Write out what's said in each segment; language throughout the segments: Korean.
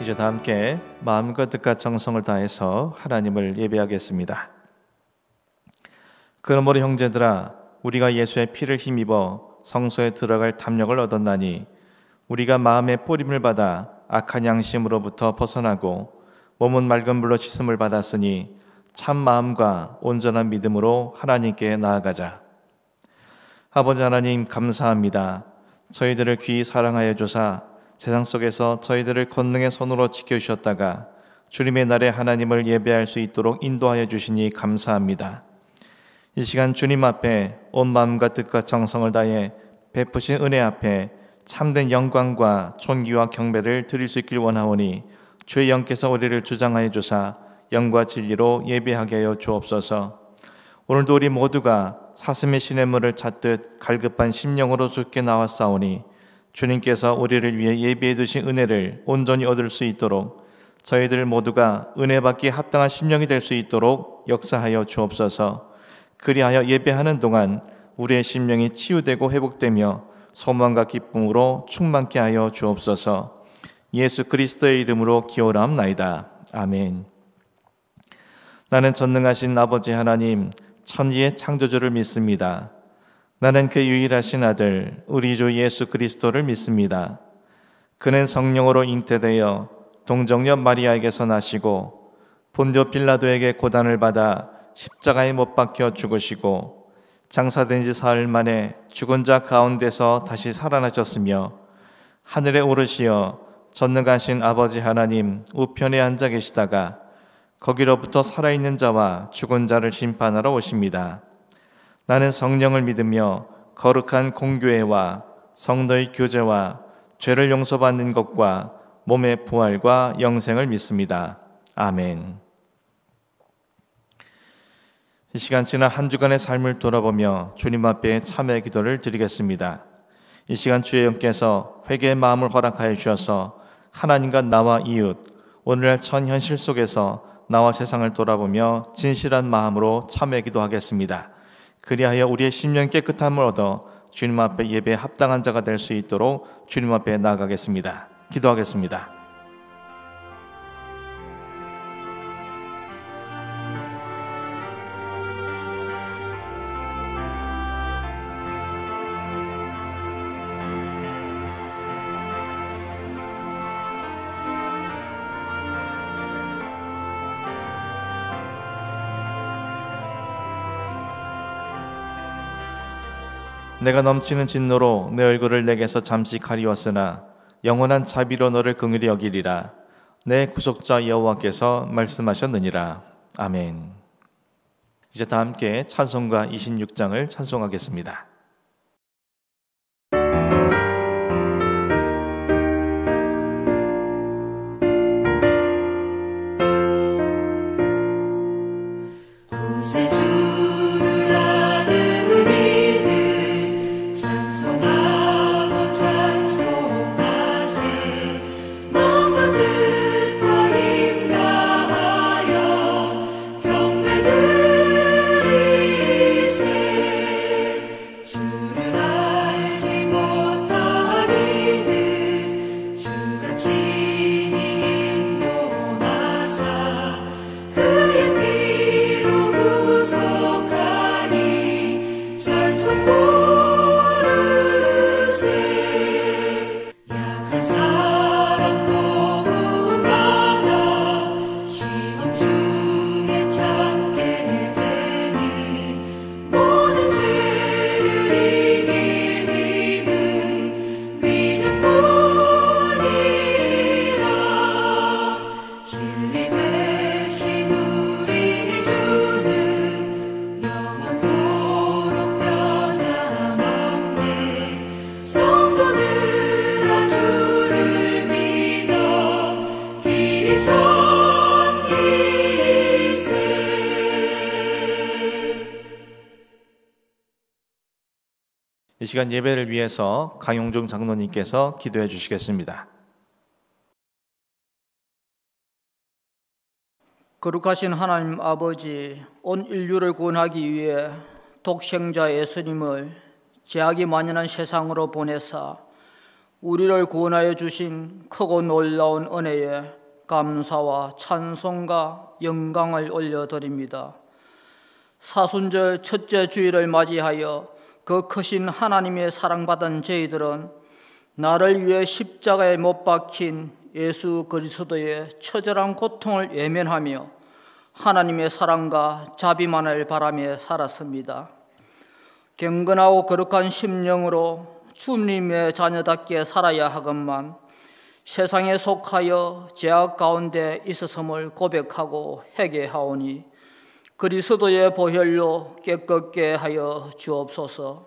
이제 다 함께 마음과 뜻과 정성을 다해서 하나님을 예배하겠습니다. 그러므로 형제들아, 우리가 예수의 피를 힘입어 성소에 들어갈 담력을 얻었나니 우리가 마음의 뿌림을 받아 악한 양심으로부터 벗어나고 몸은 맑은 물로 씻음을 받았으니 참 마음과 온전한 믿음으로 하나님께 나아가자. 아버지 하나님, 감사합니다. 저희들을 귀히 사랑하여 주사 세상 속에서 저희들을 권능의 손으로 지켜주셨다가 주님의 날에 하나님을 예배할 수 있도록 인도하여 주시니 감사합니다. 이 시간 주님 앞에 온 마음과 뜻과 정성을 다해 베푸신 은혜 앞에 참된 영광과 존귀와 경배를 드릴 수 있길 원하오니 주의 영께서 우리를 주장하여 주사 영과 진리로 예배하게 하여 주옵소서. 오늘도 우리 모두가 사슴의 시냇물을 찾듯 갈급한 심령으로 주께 나왔사오니 주님께서 우리를 위해 예비해 두신 은혜를 온전히 얻을 수 있도록 저희들 모두가 은혜 받기에 합당한 심령이 될 수 있도록 역사하여 주옵소서. 그리하여 예배하는 동안 우리의 심령이 치유되고 회복되며 소망과 기쁨으로 충만케 하여 주옵소서. 예수 그리스도의 이름으로 기원하옵나이다. 아멘. 나는 전능하신 아버지 하나님, 천지의 창조주를 믿습니다. 나는 그 유일하신 아들 우리 주 예수 그리스도를 믿습니다. 그는 성령으로 잉태되어 동정녀 마리아에게서 나시고 본디오 빌라도에게 고난을 받아 십자가에 못 박혀 죽으시고 장사된 지 사흘 만에 죽은 자 가운데서 다시 살아나셨으며 하늘에 오르시어 전능하신 아버지 하나님 우편에 앉아 계시다가 거기로부터 살아있는 자와 죽은 자를 심판하러 오십니다. 나는 성령을 믿으며 거룩한 공교회와 성도의 교제와 죄를 용서받는 것과 몸의 부활과 영생을 믿습니다. 아멘. 이 시간 지난 한 주간의 삶을 돌아보며 주님 앞에 참회의 기도를 드리겠습니다. 이 시간 주의 영께서 회개의 마음을 허락하여 주셔서 하나님과 나와 이웃, 오늘날 천 현실 속에서 나와 세상을 돌아보며 진실한 마음으로 참회의 기도하겠습니다. 그리하여 우리의 심령 깨끗함을 얻어 주님 앞에 예배에 합당한 자가 될 수 있도록 주님 앞에 나아가겠습니다. 기도하겠습니다. 내가 넘치는 진노로 내 얼굴을 내게서 잠시 가리웠으나 영원한 자비로 너를 긍휼히 여기리라. 내 구속자 여호와께서 말씀하셨느니라. 아멘. 이제 다 함께 찬송가 26장을 찬송하겠습니다. 이 시간 예배를 위해서 강용중 장로님께서 기도해 주시겠습니다. 거룩하신 하나님 아버지, 온 인류를 구원하기 위해 독생자 예수님을 죄악이 만연한 세상으로 보내사 우리를 구원하여 주신 크고 놀라운 은혜에 감사와 찬송과 영광을 올려드립니다. 사순절 첫째 주일을 맞이하여 그 크신 하나님의 사랑받은 저희들은 나를 위해 십자가에 못 박힌 예수 그리스도의 처절한 고통을 외면하며 하나님의 사랑과 자비만을 바라며 살았습니다. 경건하고 거룩한 심령으로 주님의 자녀답게 살아야 하건만 세상에 속하여 죄악 가운데 있었음을 고백하고 회개하오니 그리스도의 보혈로 깨끗게 하여 주옵소서.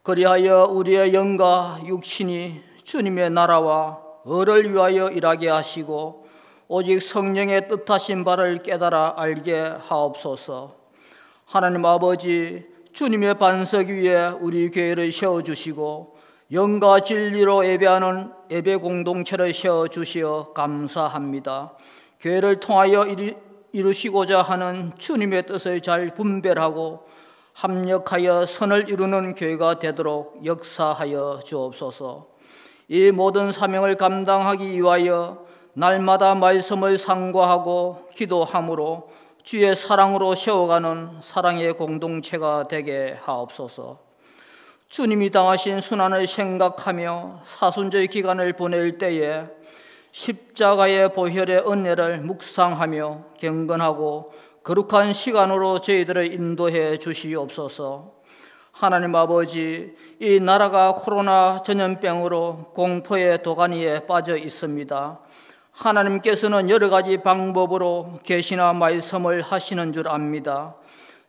그리하여 우리의 영과 육신이 주님의 나라와 의를 위하여 일하게 하시고 오직 성령의 뜻하신 바를 깨달아 알게 하옵소서. 하나님 아버지, 주님의 반석 위에 우리 교회를 세워주시고 영과 진리로 예배하는 예배 공동체를 세워주시어 감사합니다. 교회를 통하여 이루시고자 하는 주님의 뜻을 잘 분별하고 합력하여 선을 이루는 교회가 되도록 역사하여 주옵소서. 이 모든 사명을 감당하기 위하여 날마다 말씀을 상고하고 기도함으로 주의 사랑으로 세워가는 사랑의 공동체가 되게 하옵소서. 주님이 당하신 순환을 생각하며 사순절 기간을 보낼 때에 십자가의 보혈의 은혜를 묵상하며 경건하고 거룩한 시간으로 저희들을 인도해 주시옵소서. 하나님 아버지, 이 나라가 코로나 전염병으로 공포의 도가니에 빠져 있습니다. 하나님께서는 여러 가지 방법으로 계시나 말씀을 하시는 줄 압니다.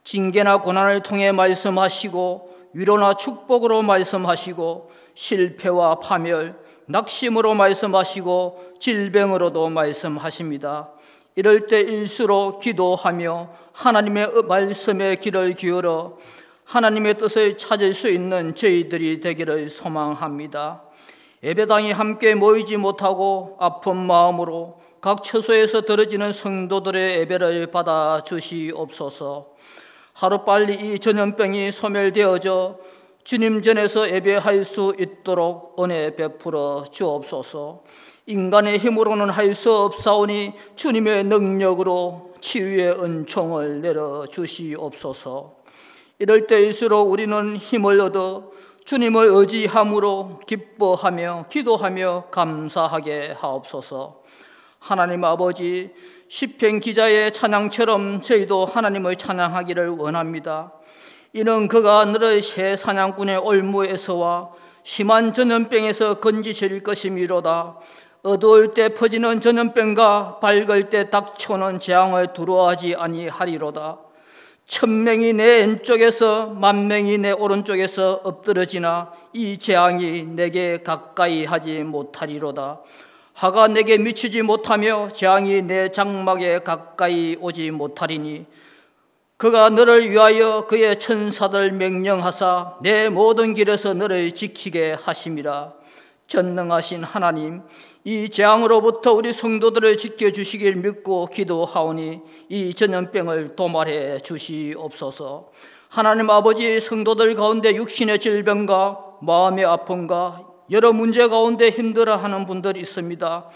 징계나 고난을 통해 말씀하시고 위로나 축복으로 말씀하시고 실패와 파멸, 낙심으로 말씀하시고 질병으로도 말씀하십니다. 이럴 때일수록 기도하며 하나님의 말씀의 귀를 기울여 하나님의 뜻을 찾을 수 있는 저희들이 되기를 소망합니다. 예배당에 함께 모이지 못하고 아픈 마음으로 각 처소에서 들어지는 성도들의 예배를 받아 주시옵소서. 하루빨리 이 전염병이 소멸되어져 주님 전에서 예배할 수 있도록 은혜 베풀어 주옵소서. 인간의 힘으로는 할 수 없사오니 주님의 능력으로 치유의 은총을 내려 주시옵소서. 이럴 때일수록 우리는 힘을 얻어 주님을 의지함으로 기뻐하며 기도하며 감사하게 하옵소서. 하나님 아버지, 시편 기자의 찬양처럼 저희도 하나님을 찬양하기를 원합니다. 이는 그가 너를 새 사냥꾼의 올무에서와 심한 전염병에서 건지실 것이미로다. 어두울 때 퍼지는 전염병과 밝을 때 닥쳐오는 재앙을 두려워하지 아니하리로다. 1000명이 내 왼쪽에서 10,000명이 내 오른쪽에서 엎드러지나 이 재앙이 내게 가까이 하지 못하리로다. 화가 내게 미치지 못하며 재앙이 내 장막에 가까이 오지 못하리니 그가 너를 위하여 그의 천사들 명령하사 내 모든 길에서 너를 지키게 하심이라. 전능하신 하나님, 이 재앙으로부터 우리 성도들을 지켜주시길 믿고 기도하오니 이 전염병을 도말해 주시옵소서. 하나님 아버지, 성도들 가운데 육신의 질병과 마음의 아픔과 여러 문제 가운데 힘들어하는 분들이 있습니다.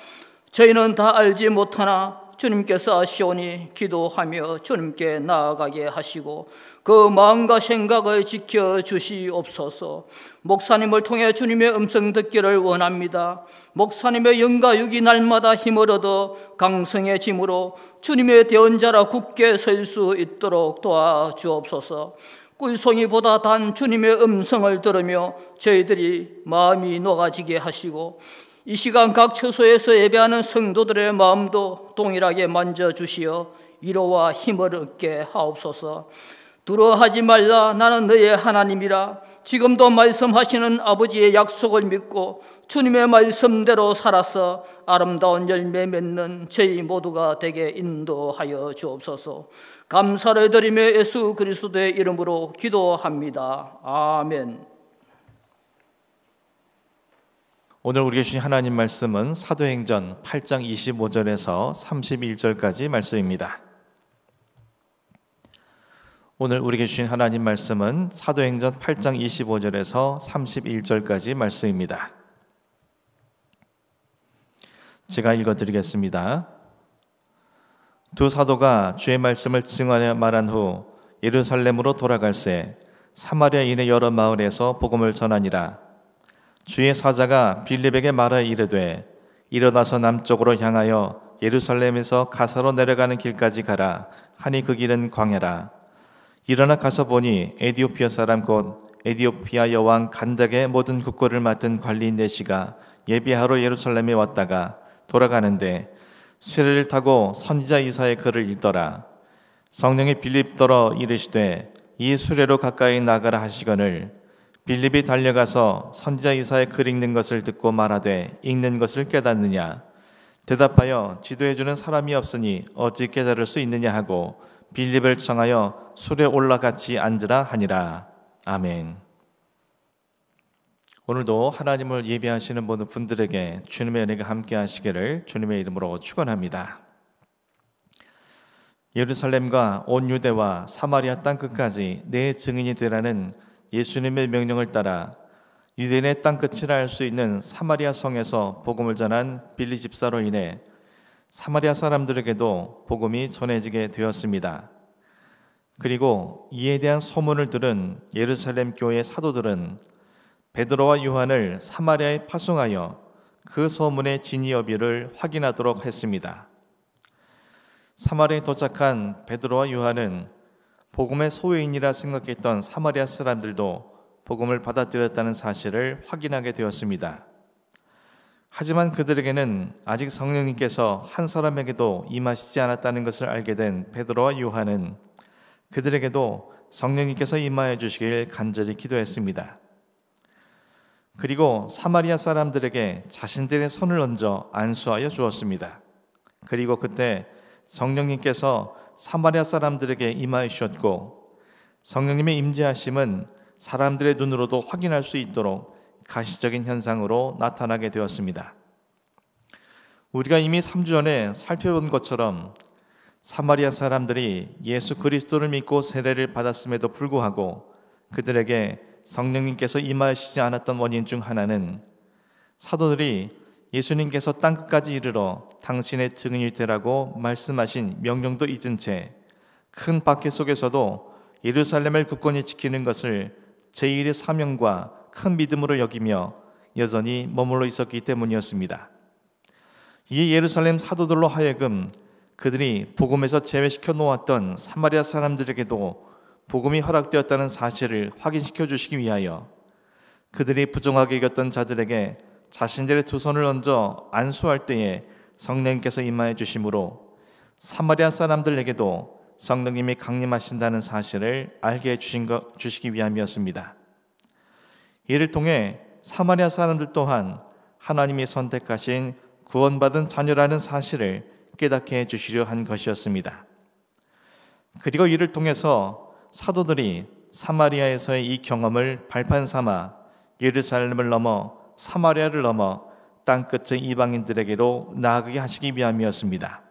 저희는 다 알지 못하나 주님께서 아시오니 기도하며 주님께 나아가게 하시고 그 마음과 생각을 지켜주시옵소서. 목사님을 통해 주님의 음성 듣기를 원합니다. 목사님의 영과 육이 날마다 힘을 얻어 강성해짐으로 주님의 대언자라 굳게 설 수 있도록 도와주옵소서. 꿀송이보다 단 주님의 음성을 들으며 저희들이 마음이 녹아지게 하시고 이 시간 각 처소에서 예배하는 성도들의 마음도 동일하게 만져주시어 위로와 힘을 얻게 하옵소서. 두려워하지 말라, 나는 너의 하나님이라. 지금도 말씀하시는 아버지의 약속을 믿고 주님의 말씀대로 살아서 아름다운 열매 맺는 저희 모두가 되게 인도하여 주옵소서. 감사를 드리며 예수 그리스도의 이름으로 기도합니다. 아멘. 오늘 우리에게 주신 하나님 말씀은 사도행전 8장 25절에서 31절까지 말씀입니다. 오늘 우리에게 주신 하나님 말씀은 사도행전 8장 25절에서 31절까지 말씀입니다. 제가 읽어드리겠습니다. 두 사도가 주의 말씀을 증언하여 말한 후 예루살렘으로 돌아갈새 사마리아인의 여러 마을에서 복음을 전하니라. 주의 사자가 빌립에게 말하여 이르되 일어나서 남쪽으로 향하여 예루살렘에서 가사로 내려가는 길까지 가라 하니 그 길은 광야라. 일어나 가서 보니 에디오피아 사람 곧 에디오피아 여왕 간닥의 모든 국고를 맡은 관리인 네시가 예비하러 예루살렘에 왔다가 돌아가는데 수레를 타고 선지자 이사의 글을 읽더라. 성령이 빌립더러 이르시되 이 수레로 가까이 나가라 하시거늘 빌립이 달려가서 선지자 이사의 글 읽는 것을 듣고 말하되 읽는 것을 깨닫느냐. 대답하여 지도해주는 사람이 없으니 어찌 깨달을 수 있느냐 하고 빌립을 청하여 수레 올라같이 앉으라 하니라. 아멘. 오늘도 하나님을 예배하시는 모든 분들에게 주님의 은혜가 함께 하시기를 주님의 이름으로 축원합니다. 예루살렘과 온 유대와 사마리아 땅끝까지 내 증인이 되라는 예수님의 명령을 따라 유대인의 땅끝이라 할 수 있는 사마리아 성에서 복음을 전한 빌립 집사로 인해 사마리아 사람들에게도 복음이 전해지게 되었습니다. 그리고 이에 대한 소문을 들은 예루살렘 교회의 사도들은 베드로와 요한을 사마리아에 파송하여 그 소문의 진위 여부를 확인하도록 했습니다. 사마리아에 도착한 베드로와 요한은 복음의 소외인이라 생각했던 사마리아 사람들도 복음을 받아들였다는 사실을 확인하게 되었습니다. 하지만 그들에게는 아직 성령님께서 한 사람에게도 임하시지 않았다는 것을 알게 된 베드로와 요한은 그들에게도 성령님께서 임하여 주시길 간절히 기도했습니다. 그리고 사마리아 사람들에게 자신들의 손을 얹어 안수하여 주었습니다. 그리고 그때 성령님께서 사마리아 사람들에게 임하여 주셨고 성령님의 임재하심은 사람들의 눈으로도 확인할 수 있도록 가시적인 현상으로 나타나게 되었습니다. 우리가 이미 3주 전에 살펴본 것처럼 사마리아 사람들이 예수 그리스도를 믿고 세례를 받았음에도 불구하고 그들에게 성령님께서 임하시지 않았던 원인 중 하나는 사도들이 예수님께서 땅끝까지 이르러 당신의 증인이 되라고 말씀하신 명령도 잊은 채 큰 박해 속에서도 예루살렘을 굳건히 지키는 것을 제1의 사명과 큰 믿음으로 여기며 여전히 머물러 있었기 때문이었습니다. 이에 예루살렘 사도들로 하여금 그들이 복음에서 제외시켜 놓았던 사마리아 사람들에게도 복음이 허락되었다는 사실을 확인시켜 주시기 위하여 그들이 부정하게 여겼던 자들에게 자신들의 두 손을 얹어 안수할 때에 성령님께서 임하여 주심으로 사마리아 사람들에게도 성령님이 강림하신다는 사실을 알게 주시기 위함이었습니다. 이를 통해 사마리아 사람들 또한 하나님이 선택하신 구원받은 자녀라는 사실을 깨닫게 해주시려 한 것이었습니다. 그리고 이를 통해서 사도들이 사마리아에서의 이 경험을 발판 삼아 예루살렘을 넘어 사마리아를 넘어 땅끝의 이방인들에게로 나아가게 하시기 위함이었습니다.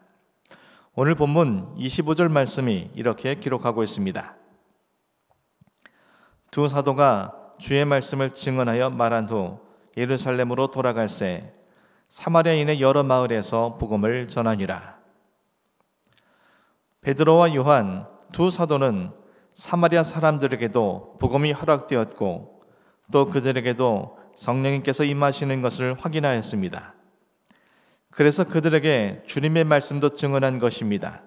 오늘 본문 25절 말씀이 이렇게 기록하고 있습니다. 두 사도가 주의 말씀을 증언하여 말한 후 예루살렘으로 돌아갈새 사마리아인의 여러 마을에서 복음을 전하니라. 베드로와 요한 두 사도는 사마리아 사람들에게도 복음이 허락되었고 또 그들에게도 성령님께서 임하시는 것을 확인하였습니다. 그래서 그들에게 주님의 말씀도 증언한 것입니다.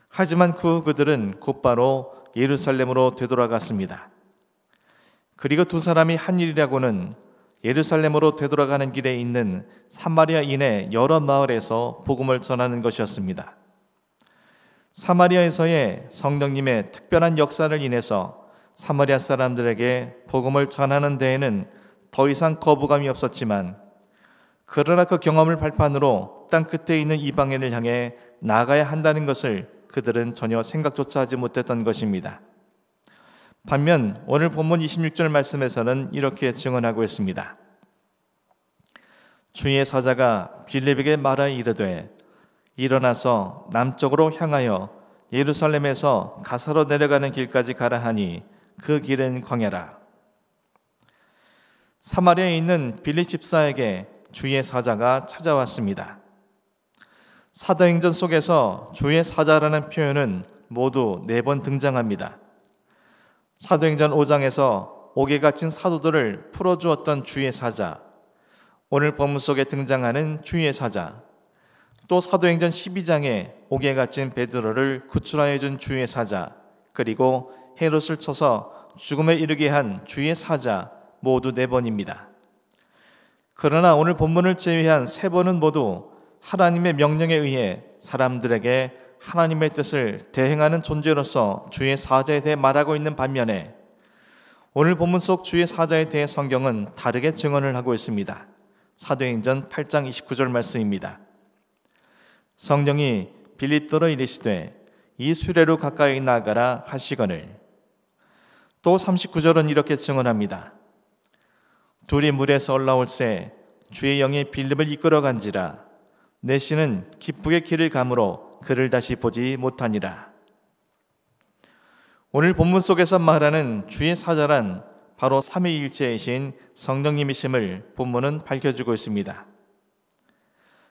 하지만 그들은 곧바로 예루살렘으로 되돌아갔습니다. 그리고 두 사람이 한 일이라고는 예루살렘으로 되돌아가는 길에 있는 사마리아인의 여러 마을에서 복음을 전하는 것이었습니다. 사마리아에서의 성령님의 특별한 역사를 인해서 사마리아 사람들에게 복음을 전하는 데에는 더 이상 거부감이 없었지만 그러나 그 경험을 발판으로 땅끝에 있는 이방인을 향해 나아가야 한다는 것을 그들은 전혀 생각조차 하지 못했던 것입니다. 반면 오늘 본문 26절 말씀에서는 이렇게 증언하고 있습니다. 주의 사자가 빌립에게 말하여 이르되 일어나서 남쪽으로 향하여 예루살렘에서 가사로 내려가는 길까지 가라 하니 그 길은 광야라. 사마리아에 있는 빌립 집사에게 주의 사자가 찾아왔습니다. 사도행전 속에서 주의 사자라는 표현은 모두 4번 등장합니다. 사도행전 5장에서 옥에 갇힌 사도들을 풀어주었던 주의 사자, 오늘 본문 속에 등장하는 주의 사자, 또 사도행전 12장에 옥에 갇힌 베드로를 구출하여 준 주의 사자, 그리고 헤롯을 쳐서 죽음에 이르게 한 주의 사자, 모두 4번입니다. 그러나 오늘 본문을 제외한 3번은 모두 하나님의 명령에 의해 사람들에게 하나님의 뜻을 대행하는 존재로서 주의 사자에 대해 말하고 있는 반면에 오늘 본문 속 주의 사자에 대해 성경은 다르게 증언을 하고 있습니다. 사도행전 8장 29절 말씀입니다. 성령이 빌립더러 이르시되 이 수레로 가까이 나아가라 하시거늘. 또 39절은 이렇게 증언합니다. 둘이 물에서 올라올새 주의 영이 빌립을 이끌어간지라 내시는 기쁘게 길을 가므로 그를 다시 보지 못하니라. 오늘 본문 속에서 말하는 주의 사자란 바로 삼위일체이신 성령님이심을 본문은 밝혀주고 있습니다.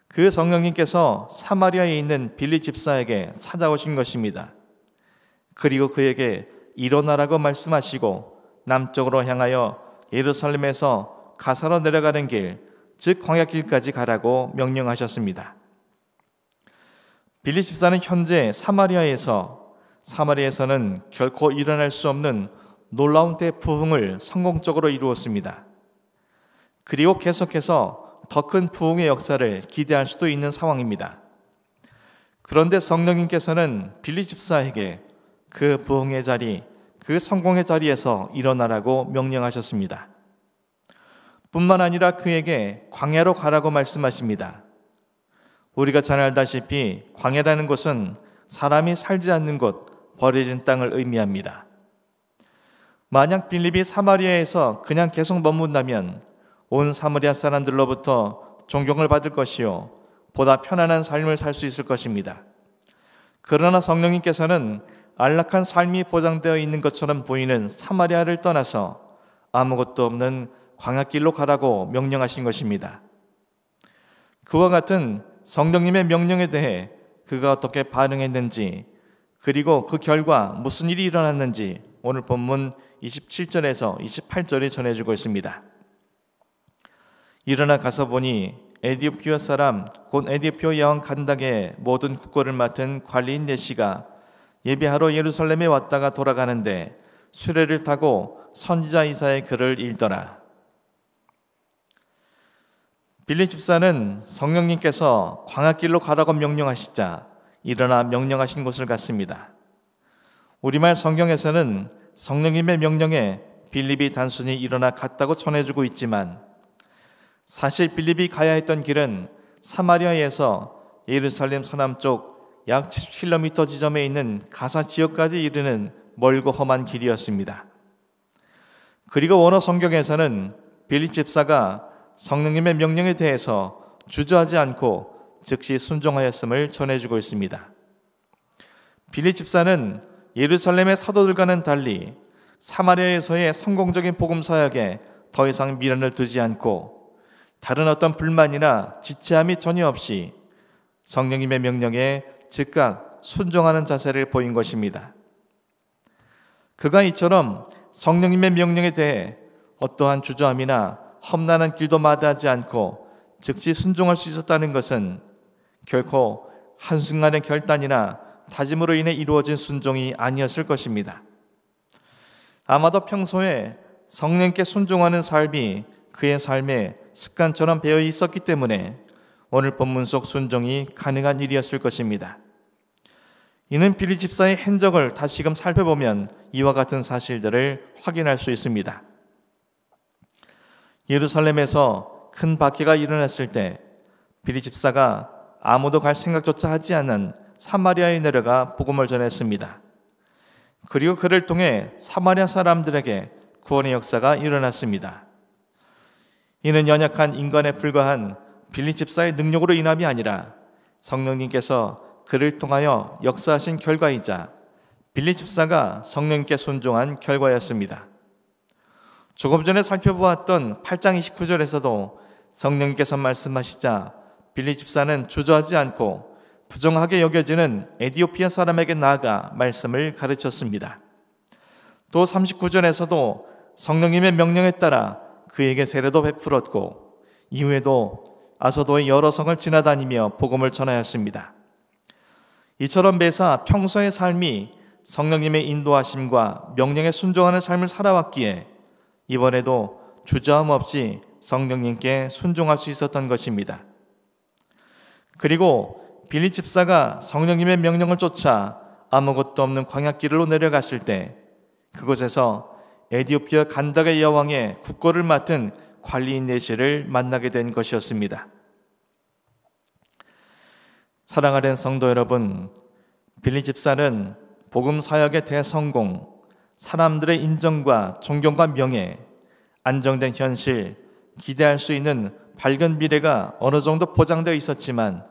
그 성령님께서 사마리아에 있는 빌립 집사에게 찾아오신 것입니다. 그리고 그에게 일어나라고 말씀하시고 남쪽으로 향하여 예루살렘에서 가사로 내려가는 길, 즉 광야길까지 가라고 명령하셨습니다. 빌립 집사는 현재 사마리아에서는 결코 일어날 수 없는 놀라운 대부흥을 성공적으로 이루었습니다. 그리고 계속해서 더 큰 부흥의 역사를 기대할 수도 있는 상황입니다. 그런데 성령님께서는 빌립 집사에게 그 부흥의 자리, 그 성공의 자리에서 일어나라고 명령하셨습니다. 뿐만 아니라 그에게 광야로 가라고 말씀하십니다. 우리가 잘 알다시피 광야라는 곳은 사람이 살지 않는 곳, 버려진 땅을 의미합니다. 만약 빌립이 사마리아에서 그냥 계속 머문다면 온 사마리아 사람들로부터 존경을 받을 것이요 보다 편안한 삶을 살 수 있을 것입니다. 그러나 성령님께서는 안락한 삶이 보장되어 있는 것처럼 보이는 사마리아를 떠나서 아무것도 없는 광야길로 가라고 명령하신 것입니다. 그와 같은 성령님의 명령에 대해 그가 어떻게 반응했는지, 그리고 그 결과 무슨 일이 일어났는지 오늘 본문 27절에서 28절이 전해주고 있습니다. 일어나 가서 보니 에디오피아 사람 곧 에디오피아 여왕 간닥의 모든 국고를 맡은 관리인 네시가 예배하러 예루살렘에 왔다가 돌아가는데 수레를 타고 선지자 이사야의 글을 읽더라. 빌립 집사는 성령님께서 광야길로 가라고 명령하시자 일어나 명령하신 곳을 갔습니다. 우리말 성경에서는 성령님의 명령에 빌립이 단순히 일어나 갔다고 전해주고 있지만 사실 빌립이 가야 했던 길은 사마리아에서 예루살렘 서남쪽 약 70km 지점에 있는 가사 지역까지 이르는 멀고 험한 길이었습니다. 그리고 원어 성경에서는 빌립 집사가 성령님의 명령에 대해서 주저하지 않고 즉시 순종하였음을 전해주고 있습니다. 빌립 집사는 예루살렘의 사도들과는 달리 사마리아에서의 성공적인 복음 사역에 더 이상 미련을 두지 않고 다른 어떤 불만이나 지체함이 전혀 없이 성령님의 명령에 즉각 순종하는 자세를 보인 것입니다. 그가 이처럼 성령님의 명령에 대해 어떠한 주저함이나 험난한 길도 마다하지 않고 즉시 순종할 수 있었다는 것은 결코 한순간의 결단이나 다짐으로 인해 이루어진 순종이 아니었을 것입니다. 아마도 평소에 성령께 순종하는 삶이 그의 삶에 습관처럼 배어 있었기 때문에 오늘 본문 속 순종이 가능한 일이었을 것입니다. 이는 빌립 집사의 행적을 다시금 살펴보면 이와 같은 사실들을 확인할 수 있습니다. 예루살렘에서 큰 박해가 일어났을 때 빌립 집사가 아무도 갈 생각조차 하지 않은 사마리아에 내려가 복음을 전했습니다. 그리고 그를 통해 사마리아 사람들에게 구원의 역사가 일어났습니다. 이는 연약한 인간에 불과한 빌립 집사의 능력으로 인함이 아니라 성령님께서 그를 통하여 역사하신 결과이자 빌립 집사가 성령님께 순종한 결과였습니다. 조금 전에 살펴보았던 8장 29절에서도 성령께서 말씀하시자 빌립 집사는 주저하지 않고 부정하게 여겨지는 에티오피아 사람에게 나아가 말씀을 가르쳤습니다. 또 39절에서도 성령님의 명령에 따라 그에게 세례도 베풀었고 이후에도 아소도의 여러 성을 지나다니며 복음을 전하였습니다. 이처럼 매사 평소의 삶이 성령님의 인도하심과 명령에 순종하는 삶을 살아왔기에 이번에도 주저함 없이 성령님께 순종할 수 있었던 것입니다. 그리고 빌립 집사가 성령님의 명령을 쫓아 아무것도 없는 광야길로 내려갔을 때 그곳에서 에티오피아 간다게 여왕의 국거를 맡은 관리인 내시를 만나게 된 것이었습니다. 사랑하는 성도 여러분, 빌립 집사는 복음 사역의 대성공, 사람들의 인정과 존경과 명예, 안정된 현실, 기대할 수 있는 밝은 미래가 어느 정도 보장되어 있었지만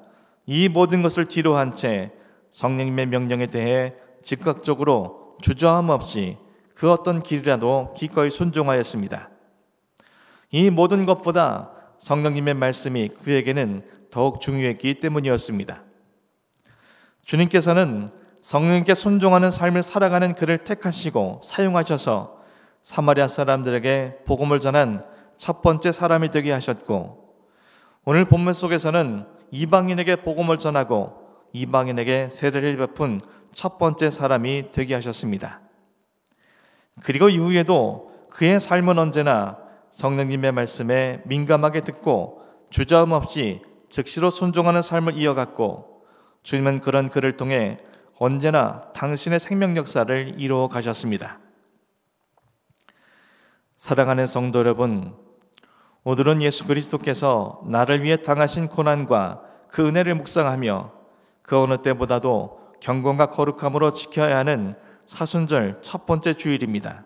이 모든 것을 뒤로 한 채 성령님의 명령에 대해 즉각적으로 주저함 없이 그 어떤 길이라도 기꺼이 순종하였습니다. 이 모든 것보다 성령님의 말씀이 그에게는 더욱 중요했기 때문이었습니다. 주님께서는 성령님께 순종하는 삶을 살아가는 그를 택하시고 사용하셔서 사마리아 사람들에게 복음을 전한 첫 번째 사람이 되게 하셨고, 오늘 본문 속에서는 이방인에게 복음을 전하고 이방인에게 세례를 베푼 첫 번째 사람이 되게 하셨습니다. 그리고 이후에도 그의 삶은 언제나 성령님의 말씀에 민감하게 듣고 주저함 없이 즉시로 순종하는 삶을 이어갔고, 주님은 그런 그를 통해 언제나 당신의 생명 역사를 이루어 가셨습니다. 사랑하는 성도 여러분, 오늘은 예수 그리스도께서 나를 위해 당하신 고난과 그 은혜를 묵상하며 그 어느 때보다도 경건과 거룩함으로 지켜야 하는 사순절 첫 번째 주일입니다.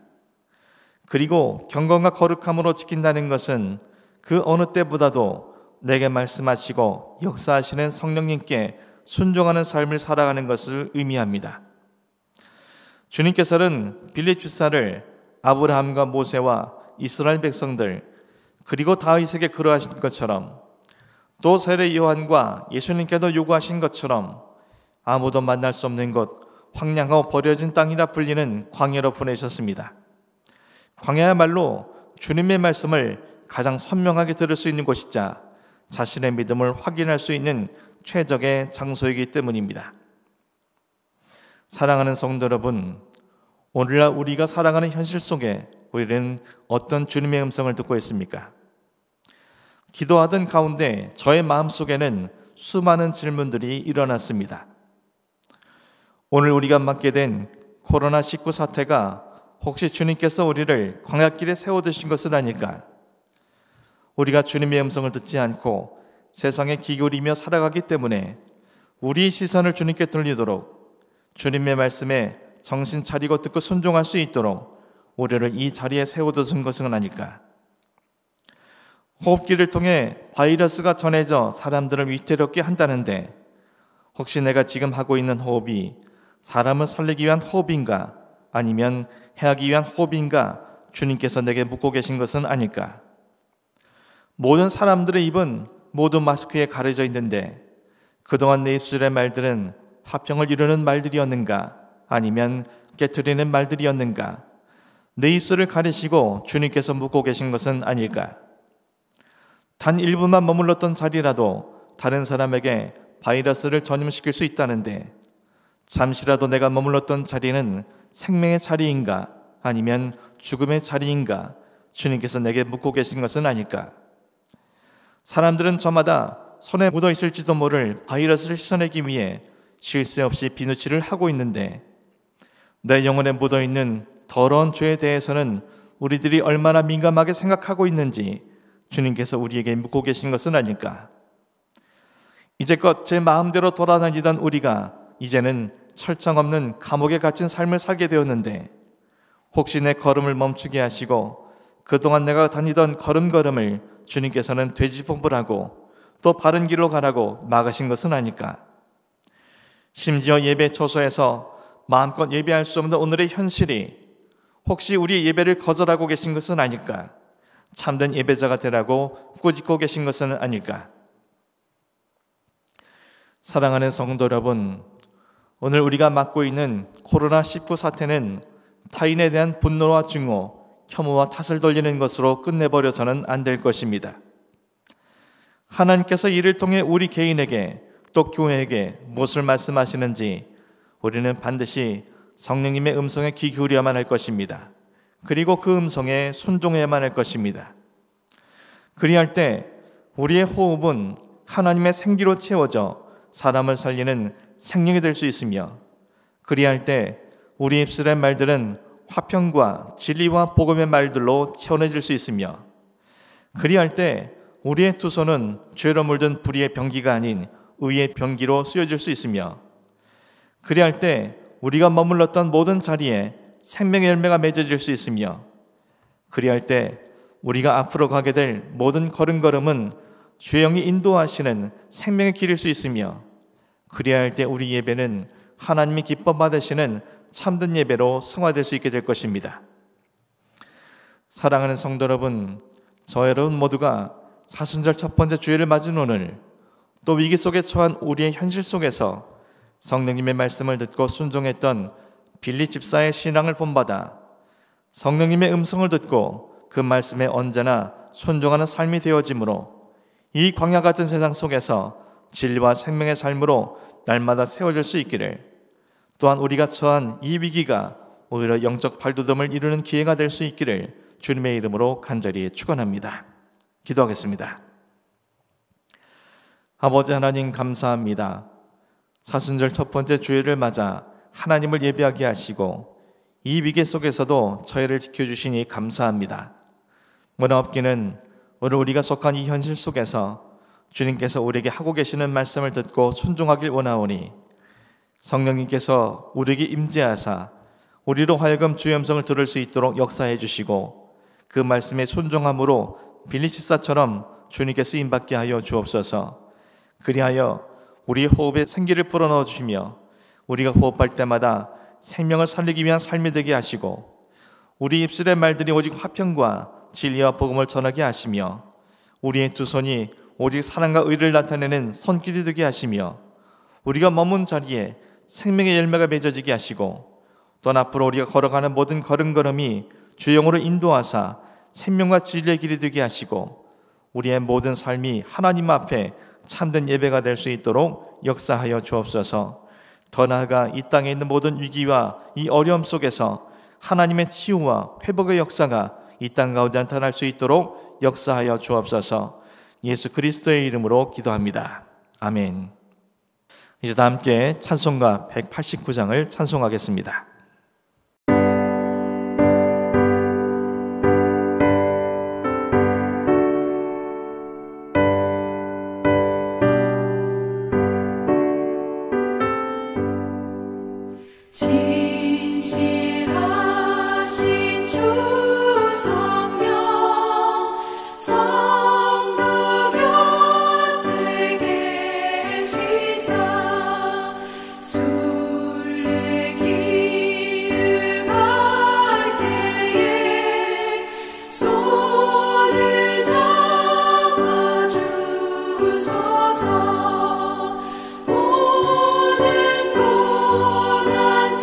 그리고 경건과 거룩함으로 지킨다는 것은 그 어느 때보다도 내게 말씀하시고 역사하시는 성령님께 순종하는 삶을 살아가는 것을 의미합니다. 주님께서는 빌립 집사를 아브라함과 모세와 이스라엘 백성들 그리고 다윗에게 그러하신 것처럼 또 세례 요한과 예수님께도 요구하신 것처럼 아무도 만날 수 없는 곳 황량하고 버려진 땅이라 불리는 광야로 보내셨습니다. 광야야말로 주님의 말씀을 가장 선명하게 들을 수 있는 곳이자 자신의 믿음을 확인할 수 있는 최적의 장소이기 때문입니다. 사랑하는 성도 여러분, 오늘날 우리가 살아가는 현실 속에 우리는 어떤 주님의 음성을 듣고 있습니까? 기도하던 가운데 저의 마음속에는 수많은 질문들이 일어났습니다. 오늘 우리가 맞게 된 코로나19 사태가 혹시 주님께서 우리를 광야길에 세워두신 것은 아닐까? 우리가 주님의 음성을 듣지 않고 세상에 기울이며 살아가기 때문에 우리의 시선을 주님께 돌리도록 주님의 말씀에 정신 차리고 듣고 순종할 수 있도록 우리를 이 자리에 세워두신 것은 아닐까? 호흡기를 통해 바이러스가 전해져 사람들을 위태롭게 한다는데 혹시 내가 지금 하고 있는 호흡이 사람을 살리기 위한 호흡인가 아니면 해하기 위한 호흡인가 주님께서 내게 묻고 계신 것은 아닐까? 모든 사람들의 입은 모두 마스크에 가려져 있는데 그동안 내 입술의 말들은 화평을 이루는 말들이었는가 아니면 깨트리는 말들이었는가? 내 입술을 가리시고 주님께서 묻고 계신 것은 아닐까? 단 1분만 머물렀던 자리라도 다른 사람에게 바이러스를 전염시킬 수 있다는데 잠시라도 내가 머물렀던 자리는 생명의 자리인가 아니면 죽음의 자리인가 주님께서 내게 묻고 계신 것은 아닐까? 사람들은 저마다 손에 묻어 있을지도 모를 바이러스를 씻어내기 위해 쉴 새 없이 비누칠을 하고 있는데 내 영혼에 묻어 있는 더러운 죄에 대해서는 우리들이 얼마나 민감하게 생각하고 있는지 주님께서 우리에게 묻고 계신 것은 아닐까? 이제껏 제 마음대로 돌아다니던 우리가 이제는 철장 없는 감옥에 갇힌 삶을 살게 되었는데 혹시 내 걸음을 멈추게 하시고 그동안 내가 다니던 걸음걸음을 주님께서는 되짚어보라고 또 바른 길로 가라고 막으신 것은 아닐까? 심지어 예배 처소에서 마음껏 예배할 수 없는 오늘의 현실이 혹시 우리의 예배를 거절하고 계신 것은 아닐까? 참된 예배자가 되라고 꾸짖고 계신 것은 아닐까? 사랑하는 성도 여러분, 오늘 우리가 맡고 있는 코로나19 사태는 타인에 대한 분노와 증오, 혐오와 탓을 돌리는 것으로 끝내버려서는 안 될 것입니다. 하나님께서 이를 통해 우리 개인에게 또 교회에게 무엇을 말씀하시는지 우리는 반드시 성령님의 음성에 귀 기울여야만 할 것입니다. 그리고 그 음성에 순종해야만 할 것입니다. 그리할 때 우리의 호흡은 하나님의 생기로 채워져 사람을 살리는 생명이 될 수 있으며, 그리할 때 우리 입술의 말들은 화평과 진리와 복음의 말들로 채워내질 수 있으며, 그리할 때 우리의 두 손은 죄로 물든 불의의 병기가 아닌 의의 병기로 쓰여질 수 있으며, 그리할 때 우리가 머물렀던 모든 자리에 생명의 열매가 맺어질 수 있으며, 그리할 때 우리가 앞으로 가게 될 모든 걸음걸음은 주의 영이 인도하시는 생명의 길일 수 있으며, 그리할 때 우리 예배는 하나님이 기뻐 받으시는 참된 예배로 승화될 수 있게 될 것입니다. 사랑하는 성도 여러분, 저 여러분 모두가 사순절 첫 번째 주일을 맞은 오늘, 또 위기 속에 처한 우리의 현실 속에서 성령님의 말씀을 듣고 순종했던 빌리 집사의 신앙을 본받아 성령님의 음성을 듣고 그 말씀에 언제나 순종하는 삶이 되어지므로 이 광야 같은 세상 속에서 진리와 생명의 삶으로 날마다 세워질 수 있기를, 또한 우리가 처한 이 위기가 오히려 영적 발돋움을 이루는 기회가 될 수 있기를 주님의 이름으로 간절히 축원합니다. 기도하겠습니다. 아버지 하나님, 감사합니다. 사순절 첫 번째 주일을 맞아 하나님을 예배하게 하시고 이 위기 속에서도 저희를 지켜주시니 감사합니다. 뭐나없기는 오늘 우리가 속한 이 현실 속에서 주님께서 우리에게 하고 계시는 말씀을 듣고 순종하길 원하오니, 성령님께서 우리에게 임재하사 우리로 하여금 주의 음성을 들을 수 있도록 역사해 주시고, 그 말씀에 순종함으로 빌리 집사처럼 주님께 쓰임받게 하여 주옵소서. 그리하여 우리 호흡에 생기를 불어넣어 주시며 우리가 호흡할 때마다 생명을 살리기 위한 삶이 되게 하시고, 우리 입술의 말들이 오직 화평과 진리와 복음을 전하게 하시며, 우리의 두 손이 오직 사랑과 의를 나타내는 손길이 되게 하시며, 우리가 머문 자리에 생명의 열매가 맺어지게 하시고, 또한 앞으로 우리가 걸어가는 모든 걸음걸음이 주의 영으로 인도하사 생명과 진리의 길이 되게 하시고, 우리의 모든 삶이 하나님 앞에 참된 예배가 될 수 있도록 역사하여 주옵소서. 더 나아가 이 땅에 있는 모든 위기와 이 어려움 속에서 하나님의 치유와 회복의 역사가 이 땅 가운데 나타날 수 있도록 역사하여 주옵소서. 예수 그리스도의 이름으로 기도합니다. 아멘. 이제 다 함께 찬송가 189장을 찬송하겠습니다. 모든 고난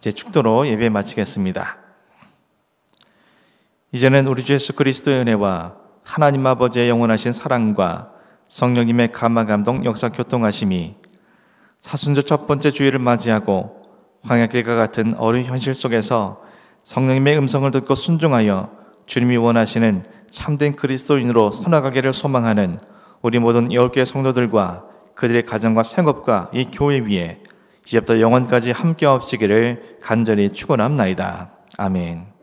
이제 축도로 예배 마치겠습니다. 이제는 우리 주 예수 그리스도의 은혜와 하나님 아버지의 영원하신 사랑과 성령님의 감화 감동 역사 교통하심이 사순절 첫 번째 주일을 맞이하고 광야길과 같은 어려운 현실 속에서 성령님의 음성을 듣고 순종하여 주님이 원하시는 참된 그리스도인으로 서나가기를 소망하는 우리 모든 열교회 성도들과 그들의 가정과 생업과 이 교회 위에 이제부터 영원까지 함께 없시기를 간절히 축원합나이다. 아멘.